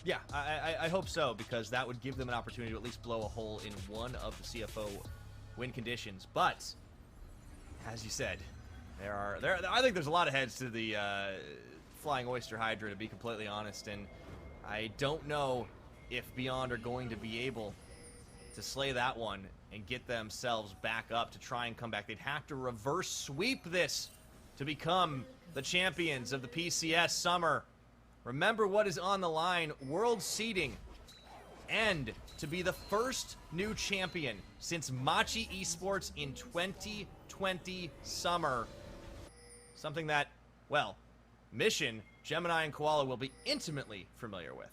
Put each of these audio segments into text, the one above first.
Yeah, I hope so, because that would give them an opportunity to at least blow a hole in one of the CFO win conditions. But as you said, I think there's a lot of heads to the Flying Oyster Hydra, to be completely honest, and I don't know if Beyond are going to be able to slay that one and get themselves back up to try and come back. They'd have to reverse sweep this to become the champions of the PCS Summer. Remember what is on the line: world seeding, and to be the first new champion since Machi Esports in 2020 Summer. Something that, well, Mission, Gemini, and Koala will be intimately familiar with.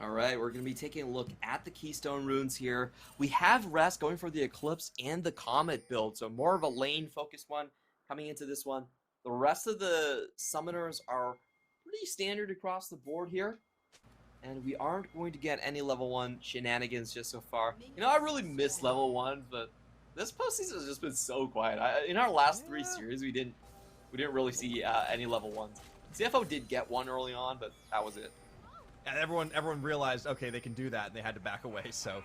All right, we're going to be taking a look at the Keystone runes here. We have Rest going for the Eclipse and the Comet build, so more of a lane-focused one coming into this one. The rest of the summoners are pretty standard across the board here, and we aren't going to get any level 1 shenanigans just so far. You know, I really miss level 1, but this postseason has just been so quiet. In our last 3 series, we didn't really see any level 1s. CFO did get one early on, but that was it. And everyone realized, okay, they can do that, and they had to back away. So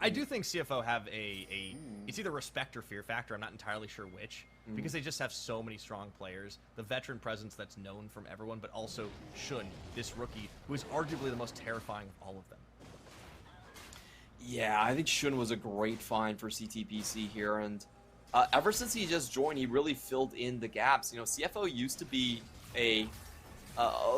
I do think CFO have it's either respect or fear factor. I'm not entirely sure which, because they just have so many strong players. The veteran presence that's known from everyone, but also Shun, this rookie, who is arguably the most terrifying of all of them. Yeah, I think Shun was a great find for CTBC here, and ever since he just joined, he really filled in the gaps. You know, CFO used to be a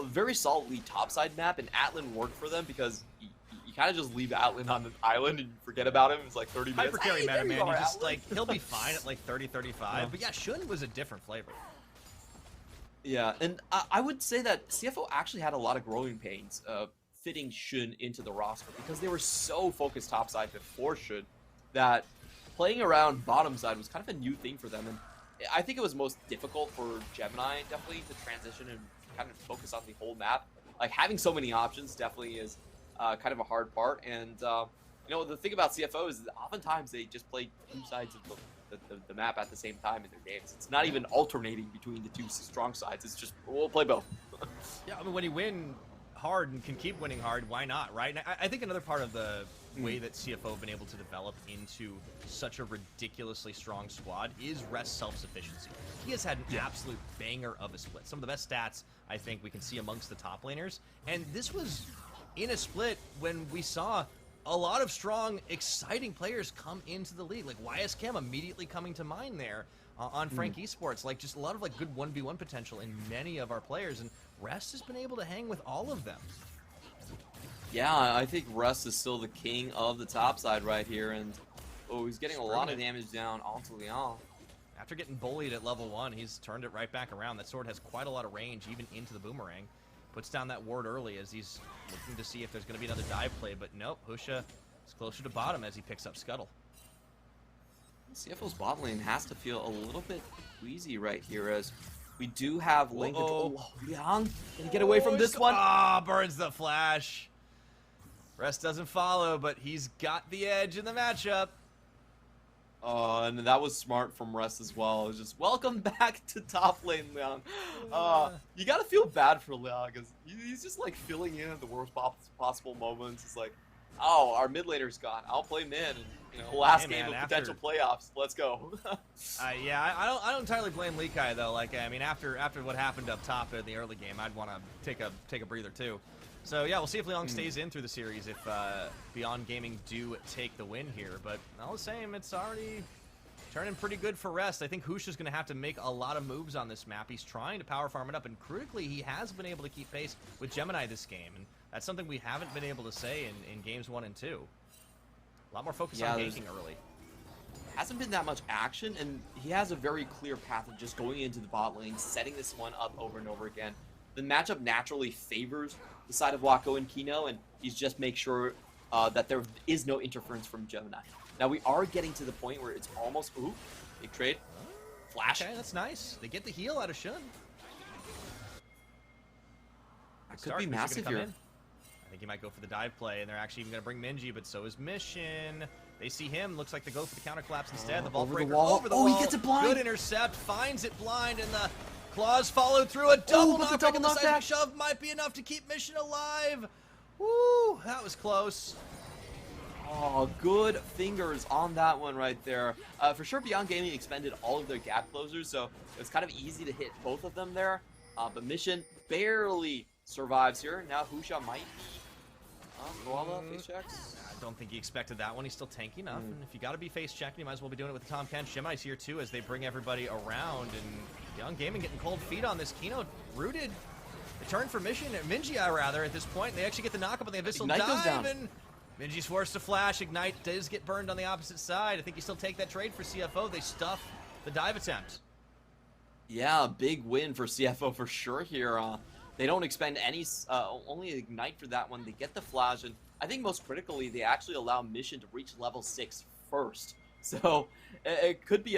very solidly topside map, and Atlan worked for them because you kind of just leave Atlan on the island and you forget about him. It's like 30 minutes. Hyper carry meta, man. You just, like, he'll be fine at like 30, 35. But yeah, Shun was a different flavor. Yeah, and I would say that CFO actually had a lot of growing pains fitting Shun into the roster, because they were so focused topside before Shun that playing around bottom side was kind of a new thing for them. And I think it was most difficult for Gemini, definitely, to transition and kind of focus on the whole map. Like, having so many options definitely is kind of a hard part. And you know, the thing about CFO is that oftentimes they just play 2 sides of the map at the same time in their games. It's not even alternating between the 2 strong sides. It's just, we'll play both. Yeah, I mean, when you win hard and can keep winning hard, why not, right? And I think another part of the way that CFO have been able to develop into such a ridiculously strong squad is Rest's self-sufficiency. He has had an absolute banger of a split. Some of the best stats I think we can see amongst the top laners. And this was in a split when we saw a lot of strong, exciting players come into the league. Like YS Chem immediately coming to mind there on Frank Esports. Like, just a lot of like good 1v1 potential in many of our players, and Rest has been able to hang with all of them. Yeah, I think Rest is still the king of the top side right here, and he's getting a lot of damage down onto Leon. After getting bullied at level 1, he's turned it right back around. That sword has quite a lot of range, even into the boomerang. Puts down that ward early as he's looking to see if there's going to be another dive play, but nope, Husha is closer to bottom as he picks up Scuttle. CFO's bot lane has to feel a little bit queasy right here, as we do have lane control. Leon, can you get away from this one? Ah, burns the flash. Rest doesn't follow, but he's got the edge in the matchup. And that was smart from Rest as well. It was just, welcome back to top lane, Leon. You gotta feel bad for Leon, because he's just like filling in at the worst possible moments. It's like, oh, our mid laner's gone. I'll play mid, and you know, last game of potential playoffs. Let's go. Yeah, I don't entirely blame Leakai though. Like, I mean, after what happened up top in the early game, I'd want to take a breather too. So yeah, we'll see if Leon stays in through the series if Beyond Gaming do take the win here. But all the same, it's already turning pretty good for Rest. I think Husha's going to have to make a lot of moves on this map. He's trying to power farm it up, and critically, he has been able to keep pace with Gemini this game, and that's something we haven't been able to say in games 1 and 2. A lot more focus on ganking early. Hasn't been that much action, and he has a very clear path of just going into the bot lane, setting this one up over and over again. The matchup naturally favors the side of Wako and Kino, and he's just make sure that there is no interference from Gemini. Now, we are getting to the point where it's almost... Ooh, big trade. Flash. Okay, that's nice. They get the heal out of Shun. That could be massive here. I think he might go for the dive play, and they're actually even going to bring Minji, but so is Mission. They see him. Looks like they go for the counter collapse instead. The vault breaker over the wall. He gets it blind. Good intercept. Finds it blind, and the Claws followed through a double but the knockback, double and the seismic knockback. shove might be enough to keep Mission alive. Woo, that was close. Oh, good fingers on that one right there. For sure, Beyond Gaming expended all of their gap closers, so it's kind of easy to hit both of them there. But Mission barely survives here. Now Husha might go all the face checks. I don't think he expected that one. He's still tanky enough. And if you got to be face checking, you might as well be doing it with the Tom Ken. Shimai's here too as they bring everybody around. And Beyond Gaming getting cold feet on this. Kino rooted. The turn for Mission, Minji rather, at this point. They actually get the knockup on the Abyssal Ignite goes down. dive. And Minji's forced to flash. Ignite does get burned on the opposite side. I think you still take that trade for CFO. They stuff the dive attempt. Yeah, big win for CFO for sure here. They don't expend any, only Ignite for that one. They get the flash, and I think most critically, they actually allow Mission to reach level 6 first. So it could be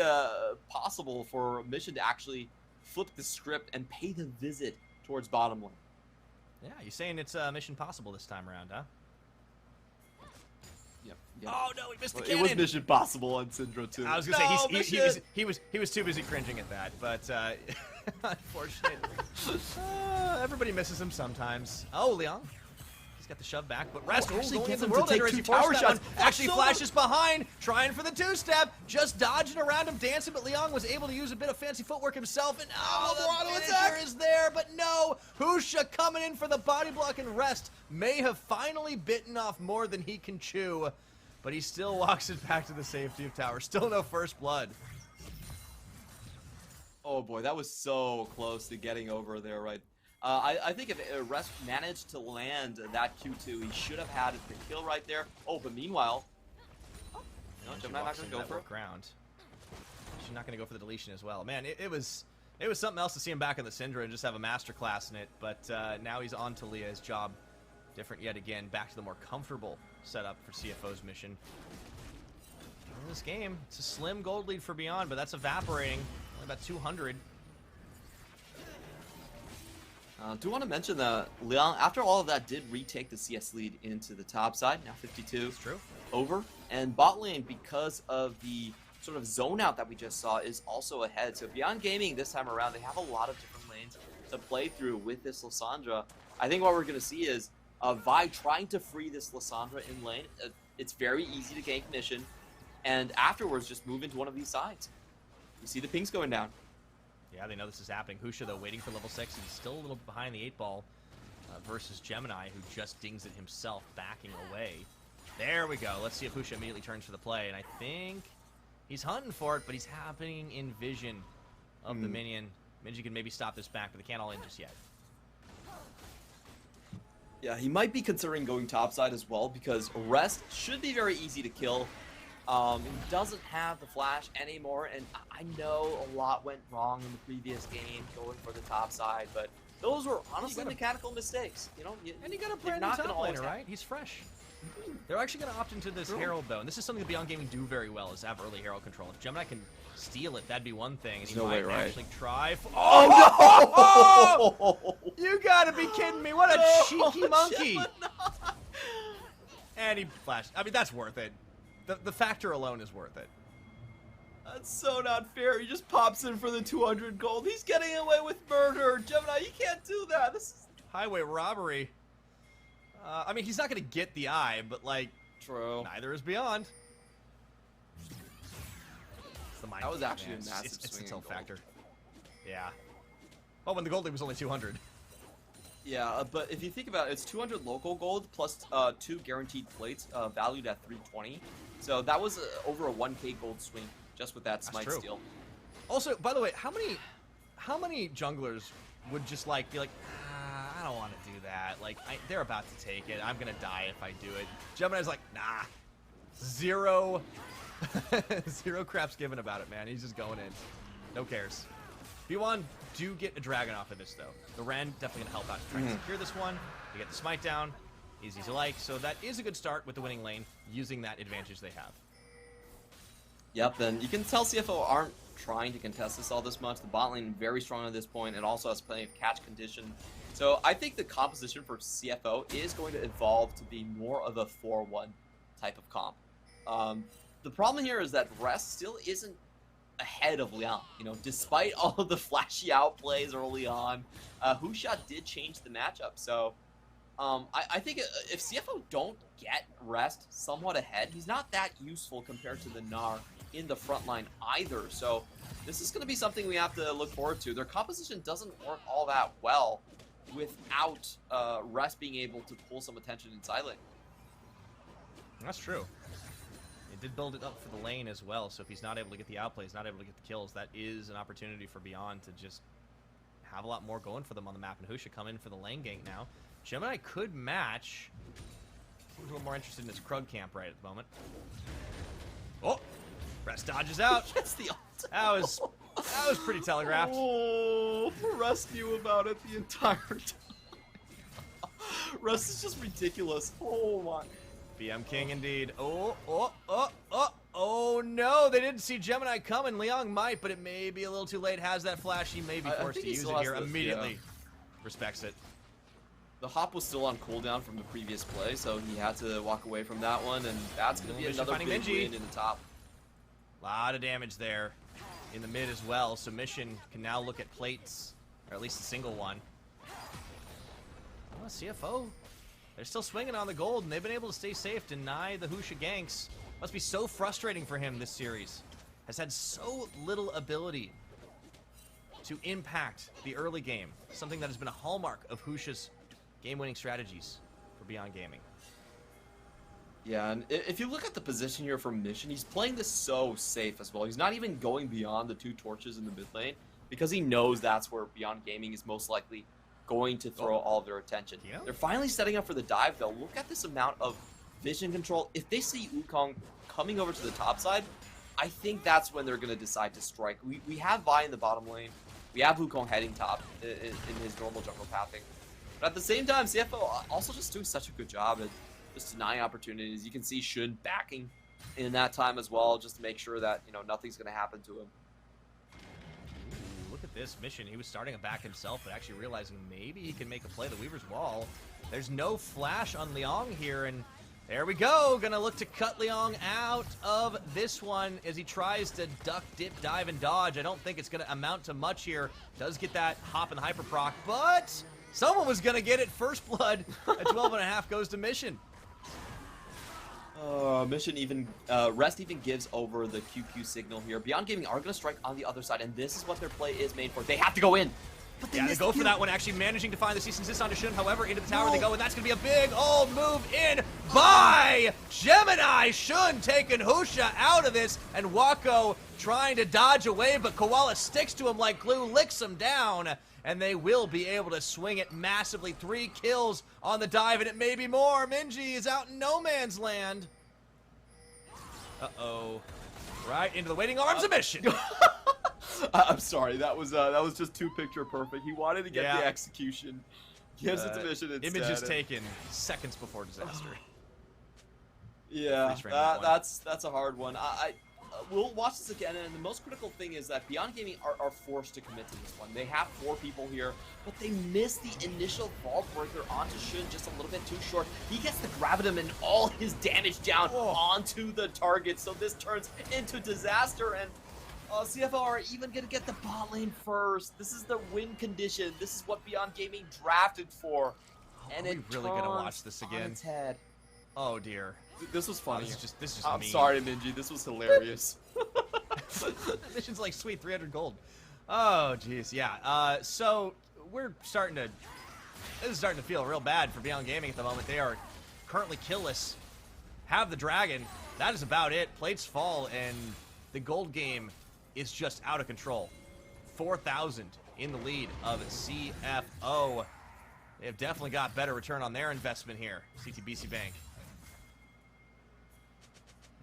possible for Mission to actually flip the script and pay the visit towards bottom lane. Yeah, you're saying it's Mission possible this time around, huh? Yep. Oh no, he missed the It cannon. was Mission possible on Syndra too. I was gonna say he was too busy cringing at that, but unfortunately, everybody misses him sometimes. Oh, Leon, he's got the shove back, but Rest actually going gets into him the to world take ender as two he forces tower that shots. one. Actually So flashes behind, trying for the two-step, just dodging around him, dancing, but Leon was able to use a bit of fancy footwork himself, and the finisher is there, but no, Husha coming in for the body block, and Rest may have finally bitten off more than he can chew. But he still walks it back to the safety of tower. Still no first blood. Oh boy, that was so close to getting over there, right? I think if Rest managed to land that Q2, he should have had the kill right there. Oh, but meanwhile, Gemini not going to go for it. Ground. She's not going to go for the deletion as well. Man, it was something else to see him back in the Syndra and just have a masterclass in it. But now he's on to Leah's job. Different yet again, back to the more comfortable setup for CFO's Mission. In this game, it's a slim gold lead for Beyond, but that's evaporating. Only about 200. Do want to mention that Leon, after all of that, did retake the CS lead into the top side. Now 52 It's true. over. And bot lane, because of the sort of zone out that we just saw, is also ahead. So Beyond Gaming this time around, they have a lot of different lanes to play through with this Lissandra. I think what we're going to see is Vi trying to free this Lissandra in lane. It's very easy to gank Mission, and afterwards just move into one of these sides. You see the pings going down. Yeah, they know this is happening. Husha, though, waiting for level 6. He's still a little bit behind the 8-ball versus Gemini, who just dings it himself, backing away. There we go. Let's see if Husha immediately turns for the play, and I think he's hunting for it, but he's happening in vision of the minion. Minji can maybe stop this back, but they can't all in just yet. Yeah, he might be considering going topside as well, because Rest should be very easy to kill. He doesn't have the flash anymore, and I know a lot went wrong in the previous game going for the topside, but those were honestly mechanical mistakes. You know, And you got a brand new top laner, right? He's fresh. They're actually going to opt into this Herald, though, and this is something that Beyond Gaming do very well, is have early Herald control. If Gemini can steal it, that'd be one thing, and he might actually try. Oh, no! You gotta be kidding me! What a cheeky monkey! And he flashed. I mean, that's worth it. The factor alone is worth it. That's so not fair. He just pops in for the 200 gold. He's getting away with murder. Gemini, you can't do that. This is highway robbery. I mean, he's not gonna get the eye, but like, true. Neither is Beyond. That was actually a massive It's swing the tilt in gold. factor. Yeah. Well, when the gold lead was only 200. Yeah, but if you think about it, it's 200 local gold plus 2 guaranteed plates valued at 320. So that was over a 1k gold swing just with that smite steal. Also, by the way, how many junglers would just like be like, I don't want to do that. Like, they're about to take it. I'm gonna die if I do it. Gemini's like, nah, zero craps given about it, man. He's just going in. No cares. B1 do get a dragon off of this, though. The Ren definitely gonna help out to try and secure this one. They get the smite down. Easy to like. So that is a good start with the winning lane, using that advantage they have. Yep, and you can tell CFO aren't trying to contest this all this much. The bot lane very strong at this point, and also has plenty of catch condition. So I think the composition for CFO is going to evolve to be more of a 4-1 type of comp. The problem here is that Rest still isn't ahead of Liang. You know, despite all of the flashy outplays early on, Husha did change the matchup. So I think if CFO don't get rest somewhat ahead, he's not that useful compared to the Gnar in the front line either. So this is going to be something we have to look forward to. Their composition doesn't work all that well without Rest being able to pull some attention inside lane. That's true. It did build it up for the lane as well, so if he's not able to get the outplays, not able to get the kills, that is an opportunity for Beyond to just have a lot more going for them on the map, and Husha come in for the lane gank now. Gemini could match. Seems a little more interested in his Krug camp right at the moment. Oh! Rest dodges out. Gets the ult. That was pretty telegraphed. Oh, Rust knew about it the entire time. Rust is just ridiculous. Oh my. BM King indeed. Oh no, they didn't see Gemini coming. Liang might, but it may be a little too late. Has that flash, he may be forced to use it here immediately. Yeah. Respects it. The hop was still on cooldown from the previous play, so he had to walk away from that one, and that's going to be another big win in the top. A lot of damage there in the mid as well, so Mission can now look at plates, or at least a single one. Oh, CFO, they're still swinging on the gold, and they've been able to stay safe, deny the Husha ganks. Must be so frustrating for him this series. Has had so little ability to impact the early game, something that has been a hallmark of Husha's game-winning strategies for Beyond Gaming. Yeah, and if you look at the position here for Mission, he's playing this so safe as well. He's not even going beyond the 2 torches in the mid lane because he knows that's where Beyond Gaming is most likely going to throw all of their attention. Yeah. They're finally setting up for the dive, though. Look at this amount of vision control. If they see Wukong coming over to the top side, I think that's when they're going to decide to strike. We have Vi in the bottom lane. We have Wukong heading top in his normal jungle pathing. But at the same time, CFO also just doing such a good job at just denying opportunities. You can see Shun backing in that time as well, just to make sure that, you know, nothing's going to happen to him. Ooh, look at this Mission. He was starting a back himself, but actually realizing maybe he can make a play. The Weaver's Wall. There's no flash on Liang here, and there we go. Gonna look to cut Liang out of this one as he tries to duck, dip, dive, and dodge. I don't think it's gonna amount to much here. Does get that hop and hyper proc, but someone was gonna get it. First blood at 12.5 goes to Mission. Mission even, Rest even gives over the QQ signal here. Beyond Gaming are going to strike on the other side, and this is what their play is made for. They have to go in. But they go for that one, actually managing to find the cease and desist onto Shun. However, into the tower they go, and that's going to be a big old move in by Gemini. Shun taking Husha out of this, and Wako trying to dodge away, but Koala sticks to him like glue, licks him down, and they will be able to swing it massively. 3 kills on the dive, and it may be more. Minji is out in no man's land. Uh-oh. Right into the waiting arms of Mission. I'm sorry, that was just too picture perfect. He wanted to get the execution. Gives it to Mission instead. Image is taken seconds before disaster. Yeah, that's a hard one. We'll watch this again, and the most critical thing is that Beyond Gaming are forced to commit to this one. They have 4 people here, but they miss the initial vault breaker onto Shun just a little bit too short. He gets the gravitum and all his damage down onto the target, so this turns into disaster, and CFO are even going to get the bot lane first. This is the win condition. This is what Beyond Gaming drafted for. And are we really going to watch this again? On its head. Oh, dear. This was funny. This is just I'm mean. sorry, Minji. This was hilarious. Mission's like sweet 300 gold. Oh, jeez. Yeah. So we're starting to. This is starting to feel real bad for Beyond Gaming at the moment. They are currently killless. Have the dragon. That is about it. Plates fall, and the gold game is just out of control. 4,000 in the lead of CFO. They have definitely got better return on their investment here. CTBC Bank.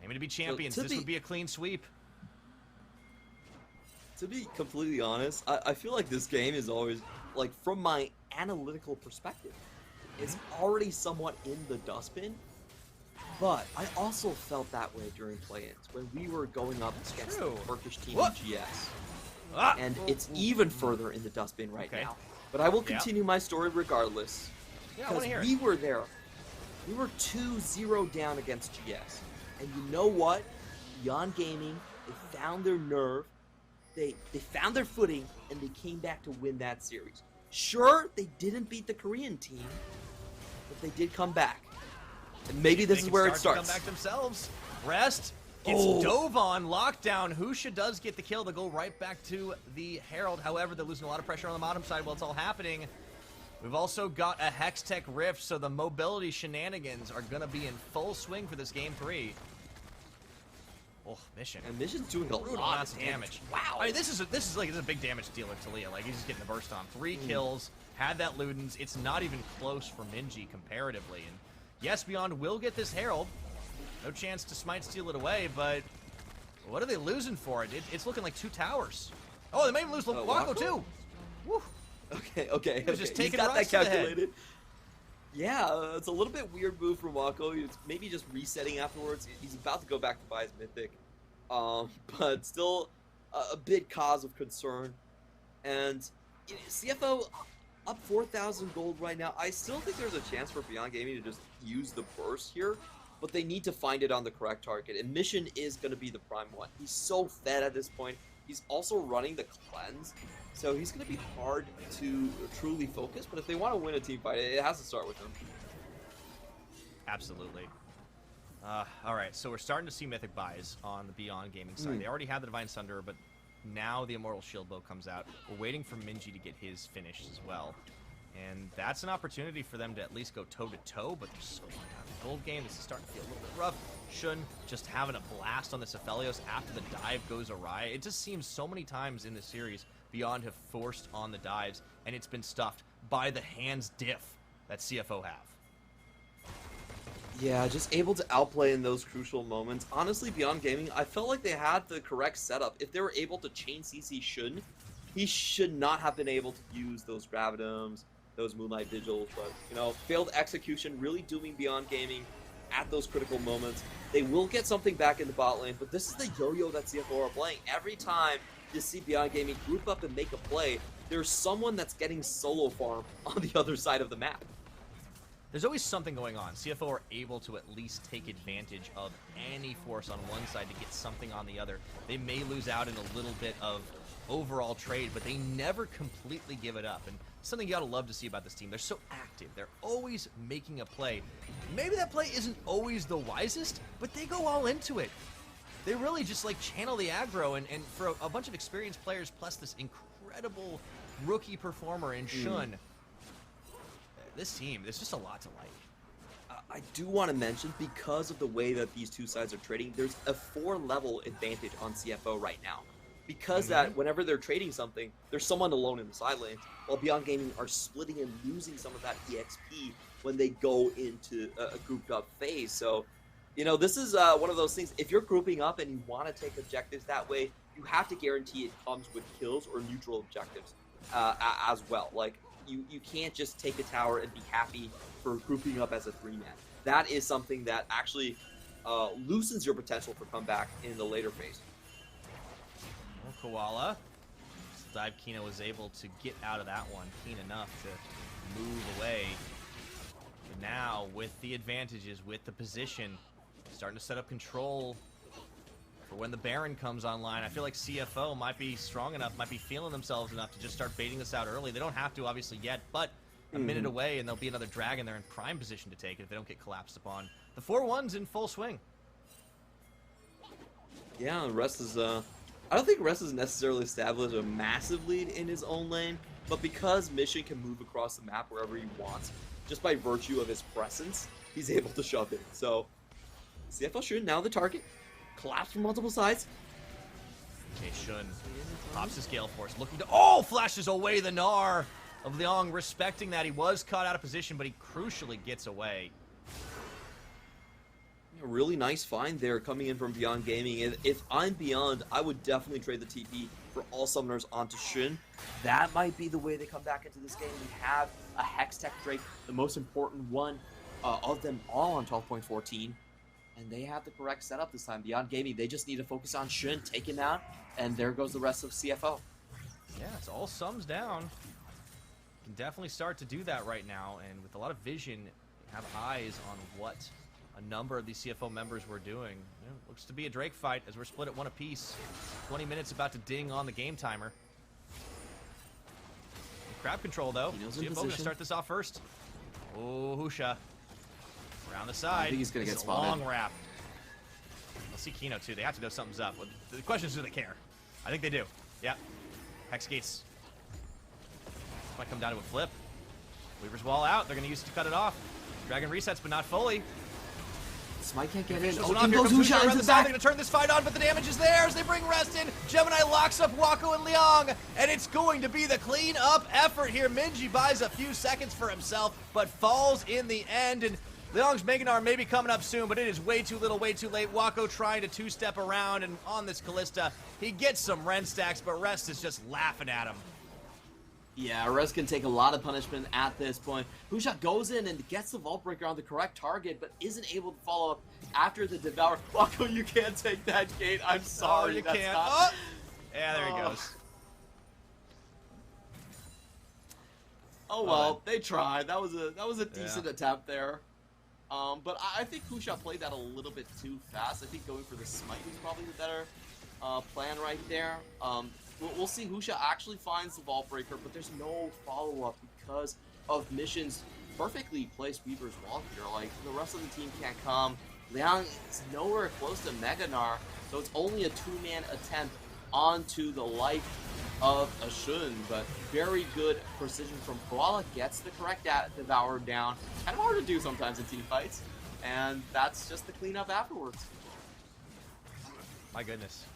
Aiming to be champions. This would be a clean sweep. To be completely honest, I feel like this game is always, like, from my analytical perspective, it's already somewhat in the dustbin. But I also felt that way during play-ins when we were going up against the Turkish team in GS. And it's even further in the dustbin right now. But I will continue my story regardless. Because we were there. We were 2-0 down against GS. And you know what? Beyond Gaming, they found their nerve. they found their footing and they came back to win that series. Sure, they didn't beat the Korean team, but they did come back. And maybe this is where it starts. Come back themselves. Rest gets dove on. Lockdown. Husha does get the kill. They go right back to the Herald. However, they're losing a lot of pressure on the bottom side while it's all happening. We've also got a Hextech Rift, so the mobility shenanigans are going to be in full swing for this game 3. Oh, Mission. And Mission's doing a lot of damage. Wow. I mean, this is a big damage dealer to Leah. Like, he's just getting the burst on. 3 kills, had that Ludens. It's not even close for Minji comparatively. And yes, Beyond will get this Herald. No chance to smite steal it away, but what are they losing for it? It's looking like 2 towers. Oh, they may even lose Wako too. Woo. Okay. Just taking got that runs to the calculated. head. Yeah, it's a little bit weird move from Wako. He's maybe just resetting afterwards. He's about to go back to buy his Mythic. But still a big cause of concern. And CFO up 4,000 gold right now. I still think there's a chance for Beyond Gaming to just use the burst here, but they need to find it on the correct target. And Mission is going to be the prime one. He's so fed at this point. He's also running the cleanse, so he's going to be hard to truly focus. But if they want to win a team fight, it has to start with him. Absolutely. All right, so we're starting to see Mythic buys on the Beyond Gaming side. They already had the Divine Sunder, but now the Immortal Shield Bow comes out. We're waiting for Minji to get his finished as well. And that's an opportunity for them to at least go toe-to-toe, but they're so far down the gold game. This is starting to feel a little bit rough. Shun just having a blast on this Aphelios after the dive goes awry. It just seems so many times in this series, Beyond have forced on the dives, and it's been stuffed by the hands diff that CFO have. Yeah, just able to outplay in those crucial moments. Honestly, Beyond Gaming, I felt like they had the correct setup. If they were able to chain CC Shun, he should not have been able to use those Gravidoms, those Moonlight Vigils, but, you know, failed execution, really dooming Beyond Gaming at those critical moments. They will get something back in the bot lane, but this is the yo-yo that CFO are playing. Every time you see Beyond Gaming group up and make a play, there's someone that's getting solo farm on the other side of the map. There's always something going on. CFO are able to at least take advantage of any force on one side to get something on the other. They may lose out in a little bit of overall trade, but they never completely give it up. And something you gotta love to see about this team. They're so active. They're always making a play. Maybe that play isn't always the wisest, but they go all into it. They really just like channel the aggro, and for a bunch of experienced players plus this incredible rookie performer in Shun, this team, there's just a lot to like. I do want to mention, because of the way that these two sides are trading, there's a 4-level advantage on CFO right now. Because that whenever they're trading something, there's someone alone in the side lanes, while Beyond Gaming are splitting and losing some of that EXP when they go into a grouped up phase. So, you know, this is one of those things. If you're grouping up and you want to take objectives that way, you have to guarantee it comes with kills or neutral objectives as well. Like, you can't just take a tower and be happy for grouping up as a 3-man. That is something that actually loosens your potential for comeback in the later phase. Koala. Dive Kina was able to get out of that one keen enough to move away. But now, with the advantages, with the position, starting to set up control for when the Baron comes online. I feel like CFO might be strong enough, might be feeling themselves enough to just start baiting this out early. They don't have to, obviously, yet, but a minute away, and there'll be another dragon there in prime position to take it if they don't get collapsed upon. The 4-1's in full swing. Yeah, the rest is... I don't think Rest has necessarily established a massive lead in his own lane, but because Mission can move across the map wherever he wants, just by virtue of his presence, he's able to shove in. So, CFO Shun, now the target. Collapse from multiple sides. Okay, Shun pops his Gale Force, looking to... Oh! Flashes away the Gnar of Leong, respecting that. He was caught out of position, but he crucially gets away. A really nice find there coming in from Beyond Gaming. If I'm Beyond, I would definitely trade the TP for all summoners onto Shun. That might be the way they come back into this game. We have a Hextech Drake, the most important one of them all on 12.14. And they have the correct setup this time. Beyond Gaming, they just need to focus on Shun, take him out, and there goes the rest of CFO. Yeah, it's all sums down. Can definitely start to do that right now, and with a lot of vision, have eyes on what a number of these CFO members were doing. Looks to be a Drake fight as we're split at 1 apiece. 20 minutes about to ding on the game timer. Crowd control, though. CFO going to start this off first. Oh, Husha. Around the side. I think he's going to get spotted. Long wrap. Let's see Kino, too. They have to know something's up. The question is, do they care? I think they do. Yeah. Hex gates. This might come down to a flip. Weaver's wall out. They're going to use it to cut it off. Dragon resets, but not fully. Smite can't get in. Oh, here comes Husha around the side. They're going to turn this fight on, but the damage is theirs. They bring Rest in. Gemini locks up Wako and Liang, and it's going to be the clean-up effort here. Minji buys a few seconds for himself, but falls in the end, and Liang's Meganar may be coming up soon, but it is way too little, way too late. Wako trying to two-step around, and on this Callista, he gets some Ren stacks, but Rest is just laughing at him. Yeah, Rez can take a lot of punishment at this point. Husha goes in and gets the Vault Breaker on the correct target, but isn't able to follow up after the Devour. Wako, you can't take that gate. I'm sorry. Oh, you that's can't. Not... Oh. Yeah, there he goes. Oh well, they tried. That was a decent attempt there. But I think Husha played that a little bit too fast. I think going for the Smite was probably the better plan right there. We'll see. Husha actually finds the Vault Breaker, but there's no follow-up because of Mission's perfectly placed Weaver's wall here. Like, the rest of the team can't come. Liang is nowhere close to Meganar, so it's only a two-man attempt onto the life of a Shun, but very good precision from Koala. Gets the correct Devour down. Kind of hard to do sometimes in team fights, and that's just the cleanup afterwards. My goodness.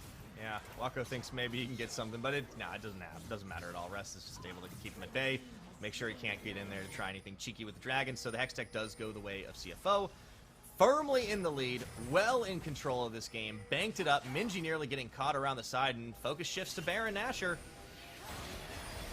Yeah, Wako thinks maybe he can get something, but it doesn't matter at all. Rest is just able to keep him at bay, make sure he can't get in there to try anything cheeky with the Dragon, so the Hextech does go the way of CFO. Firmly in the lead, well in control of this game, banked it up, Minji nearly getting caught around the side, and focus shifts to Baron Nashor.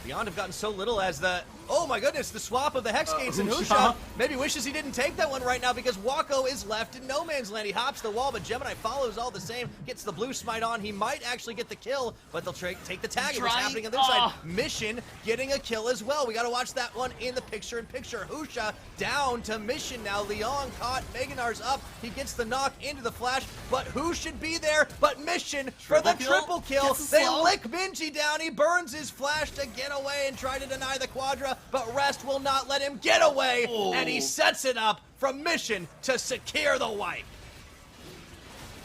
Beyond have gotten so little as the, oh my goodness, the swap of the Hex Gates and Husha maybe wishes he didn't take that one right now because Wako is left in no man's land. He hops the wall, but Gemini follows all the same, gets the blue smite on. He might actually get the kill, but they'll take the tag of what's happening on this side. Mission getting a kill as well. We got to watch that one in the picture-in-picture. Husha down to Mission now. Leon caught, Meganar's up. He gets the knock into the flash, but who should be there but Mission for the triple kill. They lick Minji down. He burns his flash to get away and try to deny the Quadra, but Rest will not let him get away, and he sets it up from Mission to secure the wipe.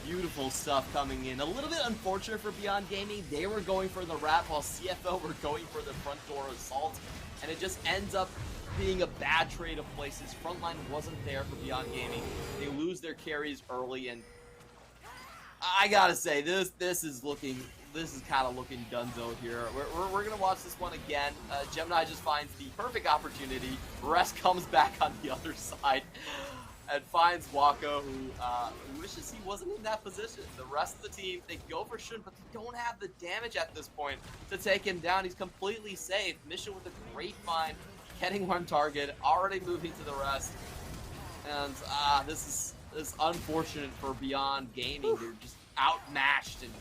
Beautiful stuff coming in. A little bit unfortunate for Beyond Gaming. They were going for the wrap while CFO were going for the front door assault, and it just ends up being a bad trade of places. Frontline wasn't there for Beyond Gaming. They lose their carries early, and I gotta say, this is kind of looking dunzo here. We're going to watch this one again. Gemini just finds the perfect opportunity. Rest comes back on the other side and finds Wako, who wishes he wasn't in that position. The rest of the team, they go for Shun, but they don't have the damage at this point to take him down. He's completely safe. Mission with a great find, getting one target, already moving to the rest. And this is unfortunate for Beyond Gaming. They're just outmatched and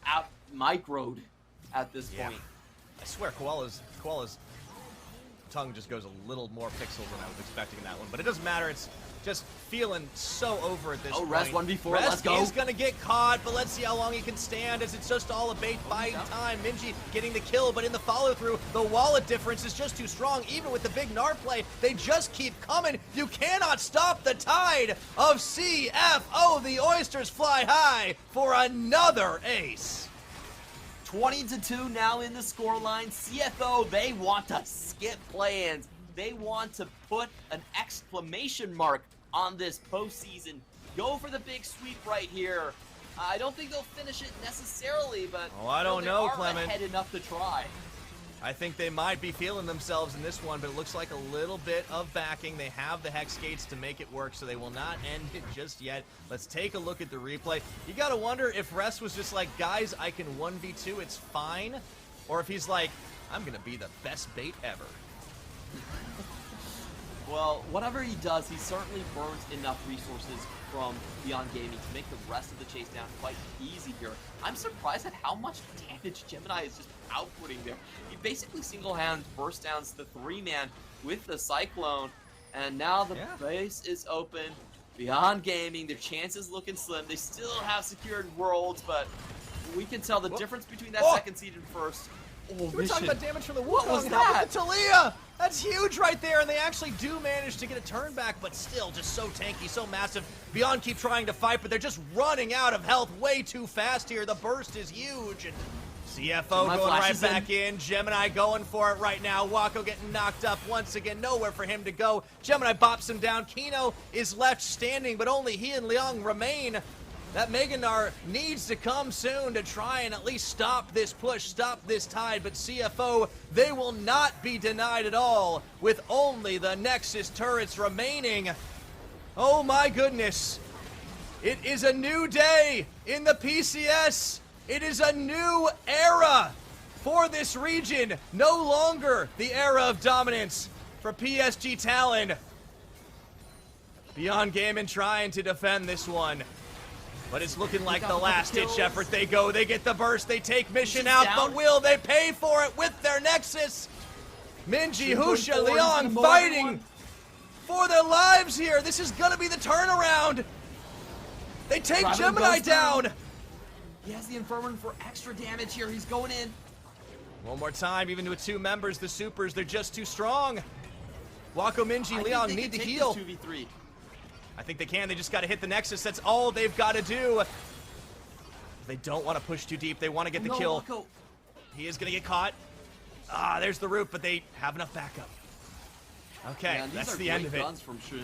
out-microed at this point. I swear, Koala's tongue just goes a little more pixels than I was expecting in that one, but it doesn't matter. It's just feeling so over at this point. Rest 1v4, Rest let's go. is going to get caught, but let's see how long he can stand as it's just all a bait buying time. Minji getting the kill, but in the follow-through, the wallet difference is just too strong. Even with the big Gnar play, they just keep coming. You cannot stop the tide of CFO. The Oysters fly high for another ace. 20-2 now in the scoreline. CFO, they want to skip plans. They want to put an exclamation mark on this postseason. Go for the big sweep right here. I don't think they'll finish it necessarily, but I don't know, Clement. Ahead enough to try. I think they might be feeling themselves in this one, but it looks like a little bit of backing. They have the Hex Gates to make it work, so they will not end it just yet. Let's take a look at the replay. You gotta wonder if Rest was just like, guys, I can 1v2, it's fine. Or if he's like, I'm gonna be the best bait ever. Well, whatever he does, he certainly burns enough resources from Beyond Gaming to make the rest of the chase down quite easy here. I'm surprised at how much damage Gemini is just outputting there. He basically single-hand burst downs the 3-man with the Cyclone, and now the base is open. Beyond Gaming, their chances looking slim. They still have secured worlds, but we can tell the difference between that second seed and first. We're talking about damage from the What was Wukong. that? The Talia! That's huge right there, and they actually do manage to get a turn back, but still just so tanky, so massive. Beyond keep trying to fight, but they're just running out of health way too fast here. The burst is huge, and CFO Gemini going right flashes back in. Gemini going for it right now. Wako getting knocked up once again. Nowhere for him to go. Gemini bops him down. Kino is left standing, but only he and Leong remain. That Meganar needs to come soon to try and at least stop this push, stop this tide, but CFO, they will not be denied at all with only the Nexus turrets remaining. Oh my goodness. It is a new day in the PCS. It is a new era for this region. No longer the era of dominance for PSG Talon. Beyond Gaming trying to defend this one. But it's looking like the last-ditch effort. They go, they get the burst, they take Mission out, but will they pay for it with their Nexus? Minji, Husha, Leong fighting for their lives here. This is gonna be the turnaround. They take Gemini down. He has the Infirmary for extra damage here. He's going in. One more time, even with 2 members, the Supers, they're just too strong. Wako, Minji, Leong need to heal. 2v3. I think they can. They just got to hit the Nexus. That's all they've got to do. They don't want to push too deep. They want to get the kill. Wako. He is going to get caught. Ah, there's the root, but they have enough backup. Okay, that's the end of it. Guns from Shun.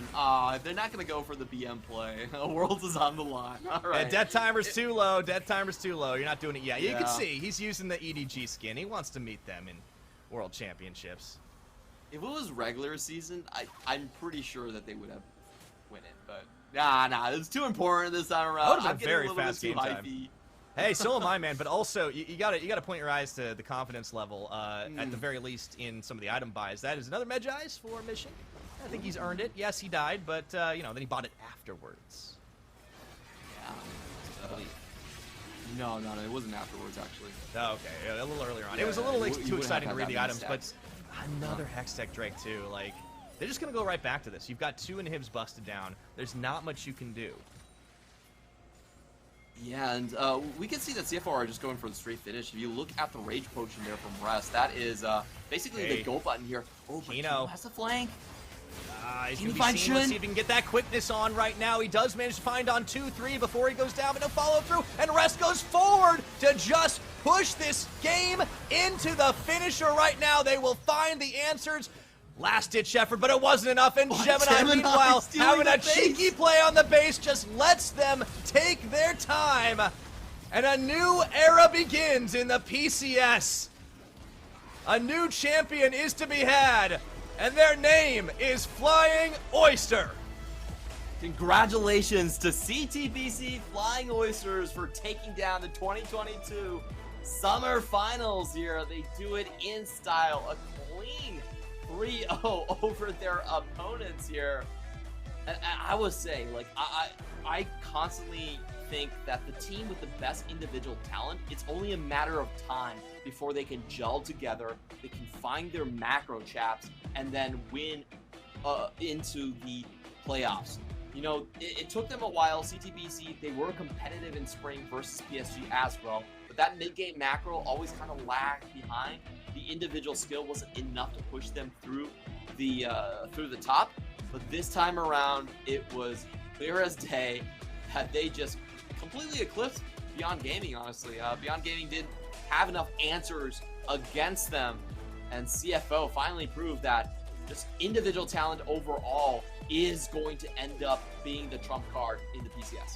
They're not going to go for the BM play. Worlds is on the line. All right. Yeah, death timer's too low. Death timer's too low. You're not doing it yet. You can see he's using the EDG skin. He wants to meet them in World Championships. If it was regular season, I'm pretty sure that they would have win it, but nah, it's too important this time around. I'm getting very fast game time. Hey, so am I, man. But also, you gotta point your eyes to the confidence level. At the very least, in some of the item buys. That is another Medjai's for Mission. I think he's earned it. Yes, he died, but you know, then he bought it afterwards. Yeah. No, it wasn't afterwards actually. Oh, okay, a little earlier on. It was a little too exciting to read the items, but another Hextech Drake too. Like, they're just going to go right back to this. You've got 2 inhibs busted down. There's not much you can do. Yeah, and we can see that CFO are just going for the straight finish. If you look at the Rage Potion there from Rest, that is basically the go button here. Oh, but Kino has a flank. He's going to be seeing, let's see if he can get that quickness on right now. He does manage to find on 2-3 before he goes down, but no follow through, and Rest goes forward to just push this game into the finisher right now. They will find the answers. Last-ditch effort, but it wasn't enough, and Gemini, meanwhile, having a cheeky play on the base, just lets them take their time. And a new era begins in the PCS. A new champion is to be had, and their name is Flying Oyster. Congratulations to CTBC Flying Oysters for taking down the 2022 Summer Finals here. They do it in style, a clean 3-0 over their opponents here. And I would say, like, I constantly think that the team with the best individual talent, it's only a matter of time before they can gel together, they can find their macro chaps, and then win into the playoffs. You know, it took them a while. CTBC, they were competitive in spring versus PSG as well, but that mid-game macro always kind of lagged behind. The individual skill wasn't enough to push them through the top, but this time around, it was clear as day that they just completely eclipsed Beyond Gaming, honestly. Beyond Gaming didn't have enough answers against them, and CFO finally proved that just individual talent overall is going to end up being the trump card in the PCS.